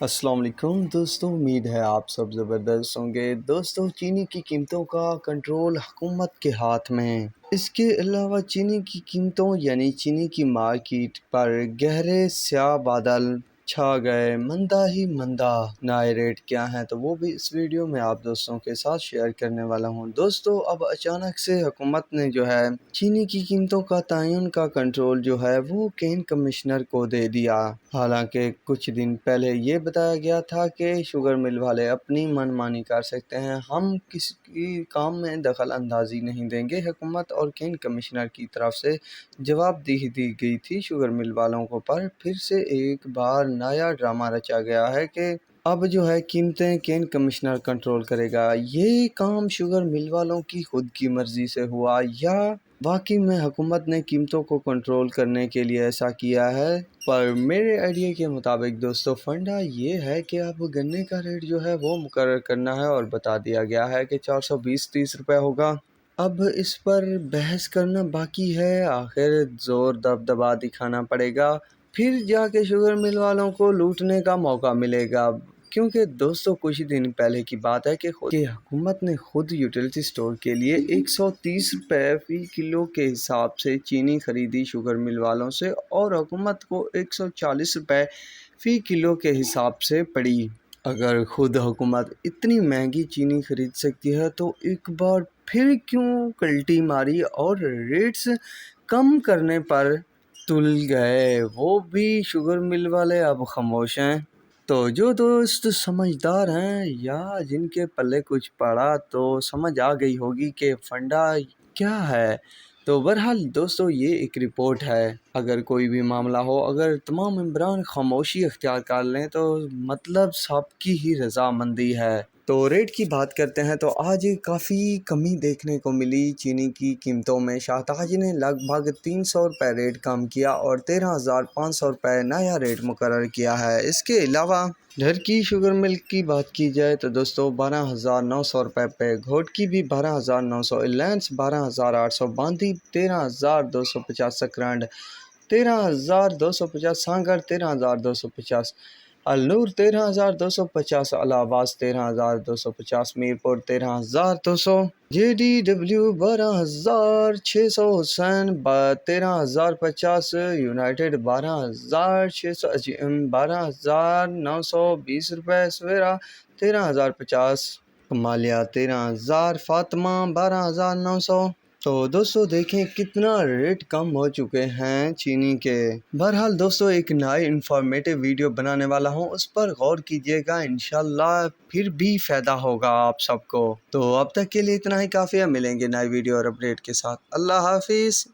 السلام علیکم دوستوں، امید ہے آپ سب زبردست ہوں گے۔ دوستوں، چینی کی قیمتوں کا کنٹرول حکومت کے ہاتھ میں ہے۔ اس کے علاوہ چینی کی قیمتوں یعنی چینی کی مارکیٹ پر گہرے سیاہ بادل چھا گئے، مندہ ہی مندہ۔ نئے ریٹ کیا ہیں تو وہ بھی اس ویڈیو میں آپ دوستوں کے ساتھ شیئر کرنے والا ہوں۔ دوستوں، اب اچانک سے حکومت نے چینی کی قیمتوں کا تعین کا کنٹرول وہ کین کمشنر کو دے دیا۔ حالانکہ کچھ دن پہلے یہ بتایا گیا تھا کہ شوگر مل والے اپنی من مانی کر سکتے ہیں، ہم کسی کام میں دخل اندازی نہیں دیں گے۔ حکومت اور کین کمشنر کی طرف سے جواب دہی دی گئی تھی شوگر مل والوں کو، پر پھر سے ایک بار نیا ڈرامہ رچا گیا ہے کہ اب قیمتیں کین کمشنر کنٹرول کرے گا۔ یہ کام شوگر مل والوں کی خود کی مرضی سے ہوا یا واقعی میں حکومت نے قیمتوں کو کنٹرول کرنے کے لیے ایسا کیا ہے؟ پر میرے آئیڈیا کے مطابق دوستو فنڈا یہ ہے کہ اب گنے کا ریٹ وہ مقرر کرنا ہے اور بتا دیا گیا ہے کہ 420-30 روپے ہوگا۔ اب اس پر بحث کرنا باقی ہے، آخر زور دبدبا دکھانا پڑے گا، پھر جا کے شوگر مل والوں کو لوٹنے کا موقع ملے گا۔ کیونکہ دوستو کچھ دن پہلے کی بات ہے کہ حکومت نے خود یوٹیلیٹی سٹور کے لیے 130 روپے فی کلو کے حساب سے چینی خریدی شوگر مل والوں سے، اور حکومت کو 140 روپے فی کلو کے حساب سے پڑی۔ اگر خود حکومت اتنی مہنگی چینی خرید سکتی ہے تو ایک بار پھر کیوں کلٹی ماری اور ریٹس کم کرنے پر تل گئے؟ وہ بھی شوگر مل والے اب خاموش ہیں۔ تو جو دوست سمجھدار ہیں یا جن کے پلے کچھ پڑا تو سمجھ آ گئی ہوگی کہ فنڈا کیا ہے۔ تو بہرحال دوستو یہ ایک رپورٹ ہے، اگر کوئی بھی معاملہ ہو، اگر تمام ممبران خاموشی اختیار کر لیں تو مطلب سب کی ہی رضامندی ہے۔ تو ریٹ کی بات کرتے ہیں تو آج کافی کمی دیکھنے کو ملی چینی کی قیمتوں میں۔ شاہتاج نے لگ بھگ 300 روپے ریٹ کم کیا اور 13,500 روپے نیا ریٹ مقرر کیا ہے۔ اس کے علاوہ گھر کی شوگر مل کی بات کی جائے تو دوستو 12,900 روپے پہ گھوٹ کی بھی 12,900، الائنس 12,800، باندی 13,250، سکرانڈ 13,250، سانگر 13,250، النور 13,250، الہباد 13,250، میرپور 13,200، جے ڈی ڈبلیو 12,600، حسین 13,050، یونائیٹڈ 12,600، 12,920 روپے، سویرا 13,050، کمالیہ 13,000، فاطمہ 12,900۔ تو دوستو دیکھیں کتنا ریٹ کم ہو چکے ہیں چینی کے۔ بہرحال دوستو ایک نئی انفارمیٹیو ویڈیو بنانے والا ہوں، اس پر غور کیجیے گا، انشاءاللہ پھر بھی فائدہ ہوگا آپ سب کو۔ تو اب تک کے لیے اتنا ہی کافی ہے، ملیں گے نئی ویڈیو اور اپڈیٹ کے ساتھ۔ اللہ حافظ۔